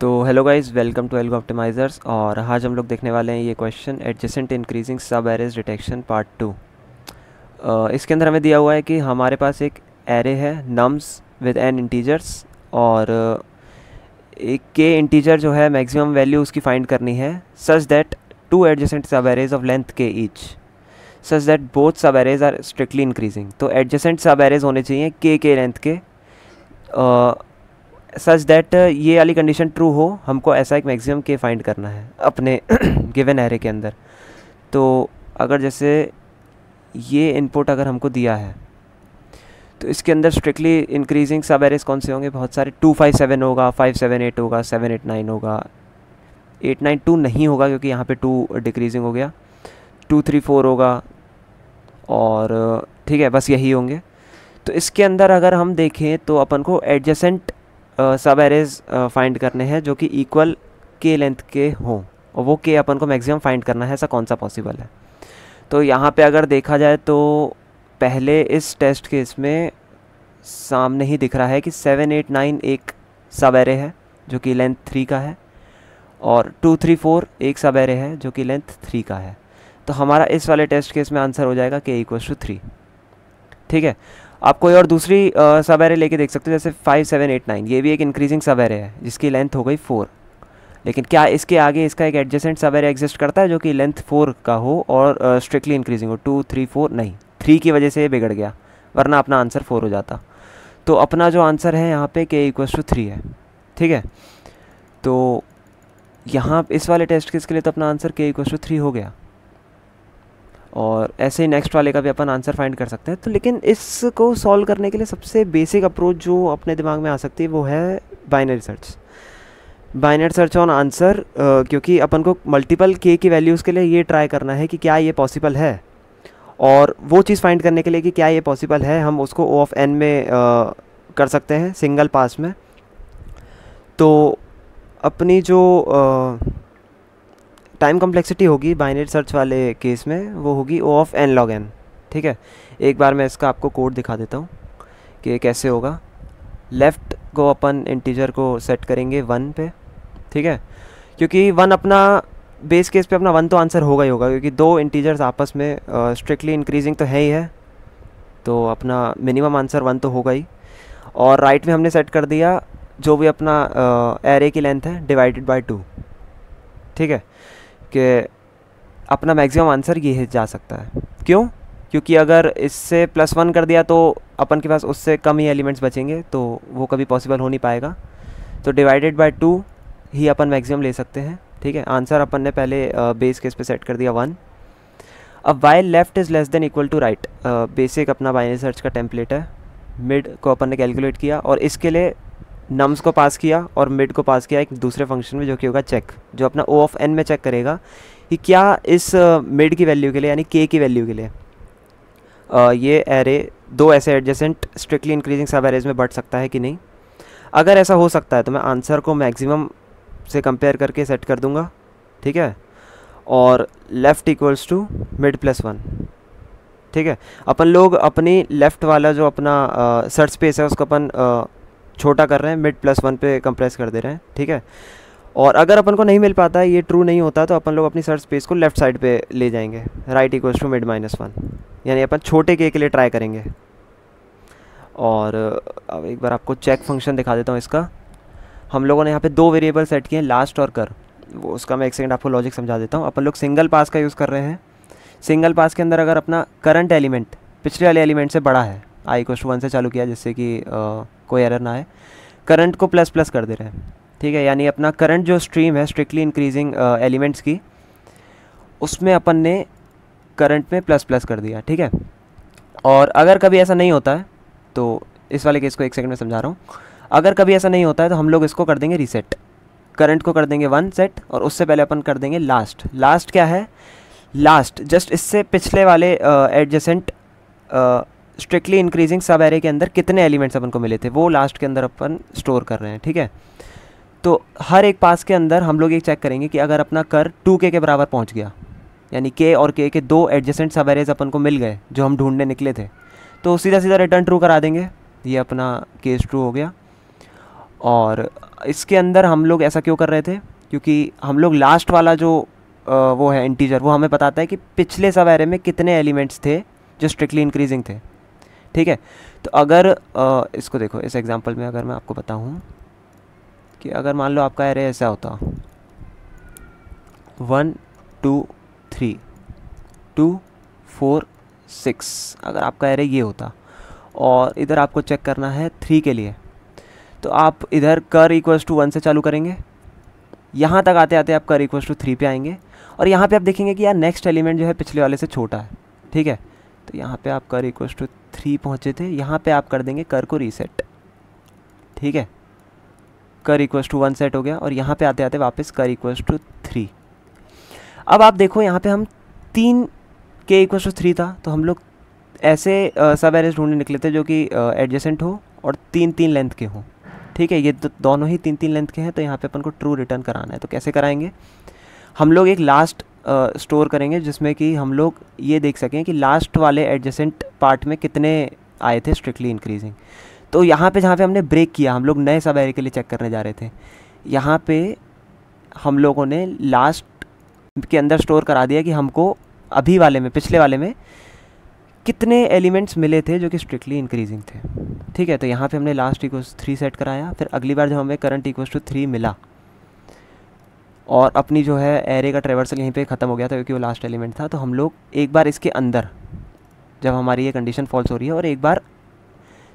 तो hello guys, welcome to algo optimizers. और आज हम लोग देखने वाले हैं ये question adjacent increasing subarrays detection part 2। इसके अंदर हमें दिया हुआ है कि हमारे पास एक एरे है नम्स विद एन इंटीजर्स, और एक के इंटीजर जो है मैक्सिमम वैल्यू उसकी फाइंड करनी है सच दैट टू एडजेसेंट सब एरेज ऑफ लेंथ के ईच सच दैट बोथ सब एरेज आर स्ट्रिक्टली इंक्रीजिंग। तो एडजेसेंट सब एरेज होने चाहिए के लेंथ के, सच दैट ये वाली कंडीशन ट्रू हो, हमको ऐसा एक मैक्सिमम के फाइंड करना है अपने गिवन एरे के अंदर। तो अगर जैसे ये इनपुट अगर हमको दिया है तो इसके अंदर स्ट्रिक्टली इंक्रीजिंग सब एरेज कौन से होंगे? बहुत सारे। 257 होगा, 578 होगा, 789 होगा, 892 नहीं होगा क्योंकि यहाँ पे 2 डिक्रीजिंग हो गया, 234 होगा, और ठीक है, बस यही होंगे। तो इसके अंदर अगर हम देखें तो अपन को एडजेसेंट सब एरेज फाइंड करने हैं जो कि इक्वल के लेंथ के हों, और वो के अपन को मैक्सिमम फाइंड करना है। ऐसा कौन सा पॉसिबल है? तो यहाँ पे अगर देखा जाए तो पहले इस टेस्ट केस में सामने ही दिख रहा है कि 789 एक सब एरे है जो कि लेंथ 3 का है, और 234 एक सब एरे है जो कि लेंथ 3 का है। तो हमारा इस वाले टेस्ट केस में आंसर हो जाएगा के इक्वल्स टू 3। ठीक है, आप कोई और दूसरी सब एरे लेके देख सकते हो, जैसे 5789, ये भी एक इंक्रीजिंग सब एरे है जिसकी लेंथ हो गई 4। लेकिन क्या इसके आगे इसका एक एडजेसेंट सब एरे एग्जिस्ट करता है जो कि लेंथ 4 का हो और स्ट्रिक्टली इंक्रीजिंग हो? 2, 3, 4 नहीं, 3 की वजह से ये बिगड़ गया, वरना अपना आंसर 4 हो जाता। तो अपना जो आंसर है यहाँ पे के इक्वल्स टू 3 है। ठीक है, तो यहाँ इस वाले टेस्ट केस के लिए तो अपना आंसर के इक्वल्स टू 3 हो गया, और ऐसे ही नेक्स्ट वाले का भी अपन आंसर फाइंड कर सकते हैं। तो लेकिन इसको सॉल्व करने के लिए सबसे बेसिक अप्रोच जो अपने दिमाग में आ सकती है वो है binary search. Binary search on answer, क्योंकि अपन को मल्टीपल के की वैल्यूज़ के लिए ये ट्राई करना है कि क्या ये पॉसिबल है, और वो चीज़ फाइंड करने के लिए कि क्या ये पॉसिबल है हम उसको O ऑफ n में कर सकते हैं सिंगल पास में। तो अपनी जो टाइम कॉम्प्लेक्सिटी होगी बाइनरी सर्च वाले केस में वो होगी O of n log n। ठीक है, एक बार मैं इसका आपको कोड दिखा देता हूँ कि कैसे होगा। लेफ़्ट को अपन इंटीजर को सेट करेंगे 1 पे, ठीक है, क्योंकि 1 अपना बेस केस पे अपना 1 तो आंसर होगा ही होगा, क्योंकि दो इंटीजर्स आपस में स्ट्रिक्टली इंक्रीजिंग तो है ही है, तो अपना मिनिमम आंसर 1 तो होगा ही। और राइट में हमने सेट कर दिया जो भी अपना एरे की लेंथ है डिवाइडेड बाय 2। ठीक है, कि अपना मैक्सिमम आंसर ये जा सकता है। क्यों? क्योंकि अगर इससे +1 कर दिया तो अपन के पास उससे कम ही एलिमेंट्स बचेंगे, तो वो कभी पॉसिबल हो नहीं पाएगा। तो divided by 2 he upon maximum ले सकते हैं। ठीक है, आंसर अपन ने पहले बेस केस पे सेट कर दिया 1। अब while left is less than equal to right, basic अपना बाइनरी सर्च का टेम्पलेट है। मिड को अपन ने कैलकुलेट किया और इसके लिए नम्स को पास किया और मिड को पास किया एक दूसरे फंक्शन में जो कि होगा चेक, जो अपना O ऑफ n में चेक करेगा कि क्या इस मिड की वैल्यू के लिए यानी k की वैल्यू के लिए ये एरे दो ऐसे एडजेसेंट स्ट्रिक्टली इंक्रीजिंग सब एरेज में बढ़ सकता है कि नहीं। अगर ऐसा हो सकता है तो मैं आंसर को मैक्सिमम से कंपेयर करके सेट कर दूंगा। ठीक है, और लेफ़्ट इक्वल्स टू मिड +1। ठीक है, अपन लोग अपनी लेफ़्ट वाला जो अपना सर्च स्पेस है उसको अपन छोटा कर रहे हैं, मिड +1 पे कंप्रेस कर दे रहे हैं। ठीक है, और अगर अपन को नहीं मिल पाता है, ये ट्रू नहीं होता, तो अपन लोग अपनी सर्च स्पेस को लेफ़्ट साइड पे ले जाएंगे, राइट इक्वल्स टू मिड -1, यानी अपन छोटे के लिए ट्राई करेंगे। और अब एक बार आपको चेक फंक्शन दिखा देता हूँ इसका। हम लोगों ने यहाँ पे 2 वेरिएबल सेट किए हैं, लास्ट और कर। वो उसका मैं एक सेकंड आपको लॉजिक समझा देता हूँ। अपन लोग सिंगल पास का यूज़ कर रहे हैं। सिंगल पास के अंदर अगर अपना करंट एलिमेंट पिछले वाले एलिमेंट से बड़ा है, i = 1 से चालू किया जिससे कि कोई एरर ना आए, करंट को ++ कर दे रहे हैं। ठीक है, यानी अपना करंट जो स्ट्रीम है स्ट्रिक्टली इंक्रीजिंग एलिमेंट्स की, उसमें अपन ने करंट में ++ कर दिया। ठीक है, और अगर कभी ऐसा नहीं होता है तो इस वाले केस को एक सेकंड में समझा रहा हूँ। अगर कभी ऐसा नहीं होता है तो हम लोग इसको कर देंगे रीसेट, करंट को कर देंगे 1 सेट, और उससे पहले अपन कर देंगे लास्ट। लास्ट क्या है? लास्ट जस्ट इससे पिछले वाले एडजेसेंट स्ट्रिक्टली इंक्रीजिंग सब एरे के अंदर कितने एलिमेंट्स अपन को मिले थे वो लास्ट के अंदर अपन स्टोर कर रहे हैं। ठीक है, तो हर एक पास के अंदर हम लोग ये चेक करेंगे कि अगर अपना कर 2k के बराबर पहुंच गया, यानी k और k के 2 एडजेसेंट सब एरेज अपन को मिल गए जो हम ढूंढने निकले थे, तो सीधा सीधा रिटर्न ट्रू करा देंगे। ये अपना केस ट्रू हो गया। और इसके अंदर हम लोग ऐसा क्यों कर रहे थे, क्योंकि हम लोग लास्ट वाला जो वो है इंटीजर, वो हमें बताता है कि पिछले सब एरे में कितने एलिमेंट्स थे जो स्ट्रिक्टली इंक्रीजिंग थे। ठीक है, तो अगर इसको देखो, इस एग्जांपल में अगर मैं आपको बताऊं कि अगर मान लो आपका एरे ऐसा होता 1 2 3 2 4 6, अगर आपका एरे ये होता और इधर आपको चेक करना है 3 के लिए, तो आप इधर कर इक्वल्स टू 1 से चालू करेंगे, यहाँ तक आते आते आप कर इक्वल्स टू 3 पे आएंगे, और यहाँ पे आप देखेंगे कि यार नेक्स्ट एलिमेंट जो है पिछले वाले से छोटा है। ठीक है, तो यहाँ पे आप कर इक्वल्स टू 3 पहुँचे थे, यहाँ पे आप कर देंगे कर को रीसेट। ठीक है, कर इक्वल्स टू 1 सेट हो गया, और यहाँ पे आते आते वापस कर इक्वल्स टू 3। अब आप देखो यहाँ पे हम 3 के इक्वल्स टू 3 था, तो हम लोग ऐसे सब एरेज ढूंढने निकले थे जो कि एडजेसेंट हो और 3-3 लेंथ के हों। ठीक है, ये दोनों ही 3-3 लेंथ के हैं, तो यहाँ पे अपन को ट्रू रिटर्न कराना है। तो कैसे कराएंगे, हम लोग एक लास्ट स्टोर करेंगे जिसमें कि हम लोग ये देख सकें कि लास्ट वाले एडजेसेंट पार्ट में कितने आए थे स्ट्रिक्टली इंक्रीजिंग। तो यहाँ पे जहाँ पे हमने ब्रेक किया, हम लोग नए सब एरे के लिए चेक करने जा रहे थे, यहाँ पे हम लोगों ने लास्ट के अंदर स्टोर करा दिया कि हमको अभी वाले में, पिछले वाले में कितने एलिमेंट्स मिले थे जो कि स्ट्रिक्टली इंक्रीजिंग थे। ठीक है, तो यहाँ पे हमने लास्ट इक्वल्स 3 सेट कराया, फिर अगली बार जब हमें करंट इक्वल्स टू 3 मिला और अपनी जो है एरे का ट्रेवर्सल यहीं पे ख़त्म हो गया था क्योंकि वो लास्ट एलिमेंट था, तो हम लोग एक बार इसके अंदर, जब हमारी ये कंडीशन फॉल्स हो रही है और एक बार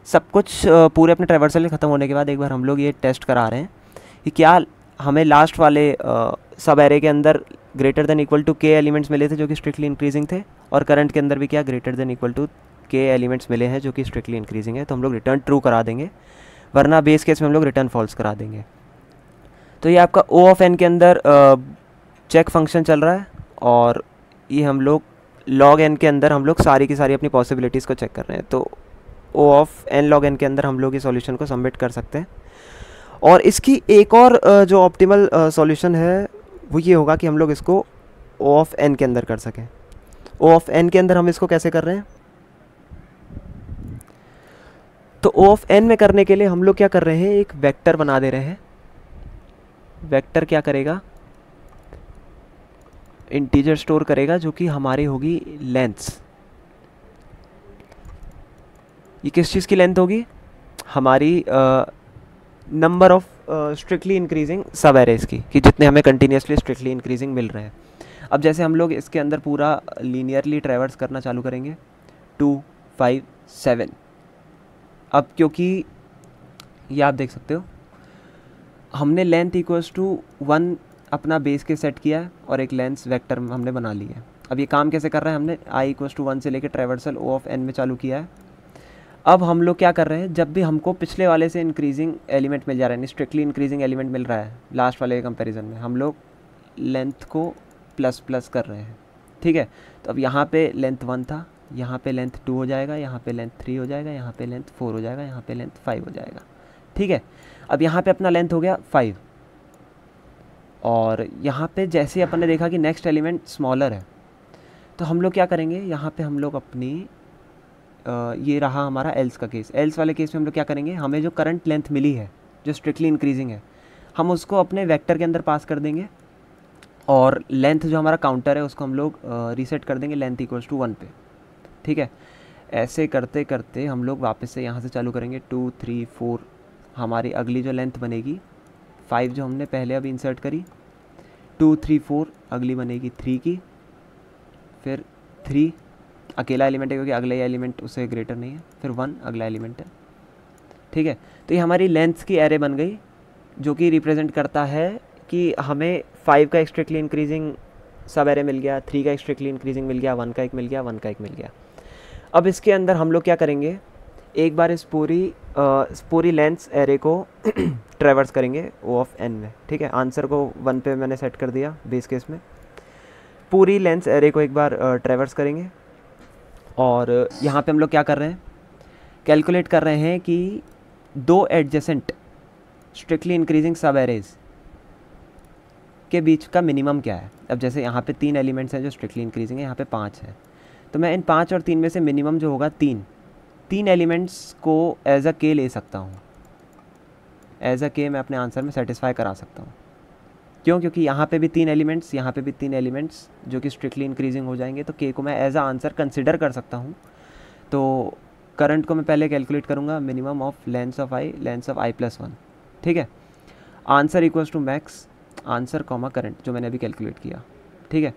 सब कुछ पूरे अपने ट्रेवर्सल के ख़त्म होने के बाद एक बार हम लोग ये टेस्ट करा रहे हैं कि क्या हमें लास्ट वाले सब एरे के अंदर ग्रेटर देन इक्वल टू के एलिमेंट्स मिले थे जो कि स्ट्रिक्टली इंक्रीजिंग थे, और करंट के अंदर भी क्या ग्रेटर देन इक्वल टू के एलिमेंट्स मिले हैं जो कि स्ट्रिक्टली इंक्रीजिंग है। तो हम लोग रिटर्न ट्रू करा देंगे, वरना बेस केस में हम लोग रिटर्न फॉल्स करा देंगे। तो ये आपका ओ ऑफ एन के अंदर चेक फंक्शन चल रहा है, और ये हम लोग लॉग एन के अंदर हम लोग सारी की सारी अपनी पॉसिबिलिटीज़ को चेक कर रहे हैं। तो ओ ऑफ एन लॉग एन के अंदर हम लोग ये सॉल्यूशन को सबमिट कर सकते हैं। और इसकी एक और जो ऑप्टिमल सॉल्यूशन है वो ये होगा कि हम लोग इसको ओ ऑफ एन के अंदर कर सकें। ओ ऑफ एन के अंदर हम इसको कैसे कर रहे हैं, तो ओ ऑफ एन में करने के लिए हम लोग क्या कर रहे हैं, एक वेक्टर बना दे रहे हैं। वेक्टर क्या करेगा, इंटीजर स्टोर करेगा जो कि हमारी होगी लेंथ्स। ये किस चीज़ की लेंथ होगी, हमारी नंबर ऑफ स्ट्रिक्टली इंक्रीजिंग सब एरेज की, कि जितने हमें कंटिन्यूसली स्ट्रिक्टली इंक्रीजिंग मिल रहे हैं। अब जैसे हम लोग इसके अंदर पूरा लीनियरली ट्रैवर्स करना चालू करेंगे 2 5 7। अब क्योंकि ये आप देख सकते हो हमने लेंथ इक्वल्स टू 1 अपना बेस के सेट किया है और एक लेंथ वेक्टर हमने बना लिया है। अब ये काम कैसे कर रहे हैं, हमने आई इक्वल्स टू 1 से लेकर ट्रैवर्सल ओ ऑफ एन में चालू किया है। अब हम लोग क्या कर रहे हैं, जब भी हमको पिछले वाले से इंक्रीजिंग एलिमेंट मिल जा रहा है, स्ट्रिक्टली इंक्रीजिंग एलिमेंट मिल रहा है लास्ट वाले के कंपैरिजन में, हम लोग लेंथ को प्लस प्लस कर रहे हैं। ठीक है, तो अब यहाँ पे लेंथ 1 था, यहाँ पे लेंथ 2 हो जाएगा, यहाँ पे लेंथ 3 हो जाएगा, यहाँ पे लेंथ 4 हो जाएगा, यहाँ पे लेंथ 5 हो जाएगा। ठीक है, अब यहाँ पे अपना लेंथ हो गया 5, और यहाँ पे जैसे अपन ने देखा कि नेक्स्ट एलिमेंट स्मॉलर है, तो हम लोग क्या करेंगे, यहाँ पे हम लोग अपनी ये रहा हमारा एल्स का केस। एल्स वाले केस में हम लोग क्या करेंगे, हमें जो करंट लेंथ मिली है जो स्ट्रिक्टली इंक्रीजिंग है, हम उसको अपने वेक्टर के अंदर पास कर देंगे, और लेंथ जो हमारा काउंटर है उसको हम लोग रीसेट कर देंगे लेंथ इक्वल्स टू 1 पे। ठीक है, ऐसे करते करते हम लोग वापस से यहाँ से चालू करेंगे 2 3 4, हमारी अगली जो लेंथ बनेगी 5 जो हमने पहले अभी इंसर्ट करी, 2 3 4 अगली बनेगी 3 की, फिर 3 अकेला एलिमेंट है क्योंकि अगला एलिमेंट उससे ग्रेटर नहीं है, फिर 1 अगला एलिमेंट है। ठीक है, तो ये हमारी लेंथ्स की एरे बन गई जो कि रिप्रेजेंट करता है कि हमें 5 का स्ट्रिक्टली इंक्रीजिंग सब एरे मिल गया, 3 का स्ट्रिक्टली इंक्रीजिंग मिल गया, 1 का एक मिल गया, 1 का एक मिल गया। अब इसके अंदर हम लोग क्या करेंगे, एक बार इस पूरी लेंथ्स एरे को ट्रैवर्स करेंगे ओ ऑफ एन में। ठीक है, आंसर को 1 पे मैंने सेट कर दिया बेस केस में। पूरी लेंथ्स एरे को एक बार ट्रैवर्स करेंगे, और यहाँ पे हम लोग क्या कर रहे हैं, कैलकुलेट कर रहे हैं कि 2 एडजेसेंट स्ट्रिक्टली इंक्रीजिंग सब एरेज के बीच का मिनिमम क्या है। अब जैसे यहाँ पे 3 एलिमेंट्स हैं जो स्ट्रिक्टली इंक्रीजिंग है, यहाँ पे 5 है, तो मैं इन 5 और 3 में से मिनिमम जो होगा 3 एलिमेंट्स को एज अ के ले सकता हूँ। एज अ के मैं अपने आंसर में सेटिस्फाई करा सकता हूँ। क्यों? क्योंकि यहाँ पे भी 3 एलिमेंट्स, यहाँ पे भी 3 एलिमेंट्स जो कि स्ट्रिक्टली इंक्रीजिंग हो जाएंगे, तो के को मैं एज अ आंसर कंसिडर कर सकता हूँ। तो करंट को मैं पहले कैलकुलेट करूँगा, minimum of length of i plus 1, ठीक है। Answer equals to max answer comma current, जो मैंने अभी कैलकुलेट किया, ठीक है।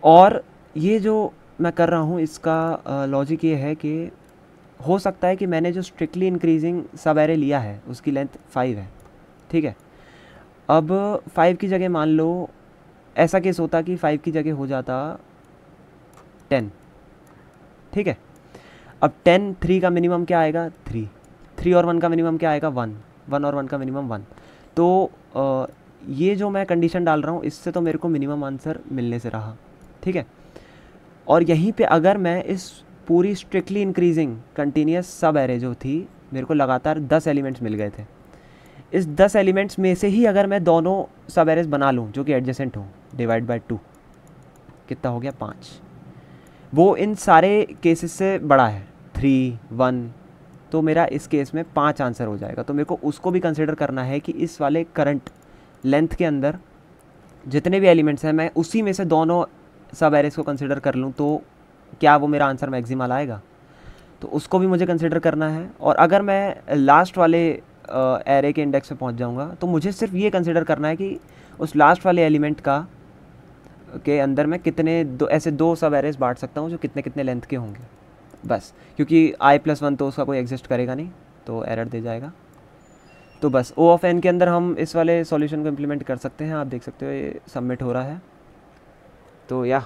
और ये जो मैं कर रहा हूँ इसका लॉजिक ये है कि हो सकता है कि मैंने जो स्ट्रिक्टली इंक्रीजिंग सब एरे लिया है उसकी लेंथ 5 है, ठीक है। अब 5 की जगह मान लो ऐसा केस होता कि 5 की जगह हो जाता 10, ठीक है। अब 10, 3 का मिनिमम क्या आएगा? 3 और 1 का मिनिमम क्या आएगा? 1 और 1 का मिनिमम 1। तो ये जो मैं कंडीशन डाल रहा हूँ इससे तो मेरे को मिनिमम आंसर मिलने से रहा, ठीक है। और यहीं पे अगर मैं इस पूरी स्ट्रिक्टली इंक्रीजिंग कंटिन्यूस सब एरे जो थी, मेरे को लगातार 10 एलिमेंट्स मिल गए थे। इस 10 एलिमेंट्स में से ही अगर मैं दोनों सब एरेज बना लूँ जो कि एडजेसेंट हों, डिवाइड बाय 2, कितना हो गया? 5। वो इन सारे केसेस से बड़ा है, 3, 1, तो मेरा इस केस में 5 आंसर हो जाएगा। तो मेरे को उसको भी कंसिडर करना है कि इस वाले करंट लेंथ के अंदर जितने भी एलिमेंट्स हैं मैं उसी में से दोनों सब एरेज को कंसिडर कर लूँ, तो क्या वो मेरा आंसर मैक्सिमल आएगा? तो उसको भी मुझे कंसिडर करना है। और अगर मैं लास्ट वाले एरे के इंडेक्स पे पहुंच जाऊंगा तो मुझे सिर्फ ये कंसिडर करना है कि उस लास्ट वाले एलिमेंट का के अंदर मैं कितने ऐसे 2 सब एरेज बांट सकता हूँ जो कितने कितने लेंथ के होंगे, बस। क्योंकि i+1 तो उसका कोई एग्जिस्ट करेगा नहीं, तो एरर दे जाएगा। तो बस O ऑफ n के अंदर हम इस वाले सॉल्यूशन को इम्प्लीमेंट कर सकते हैं। आप देख सकते हो ये सबमिट हो रहा है। तो या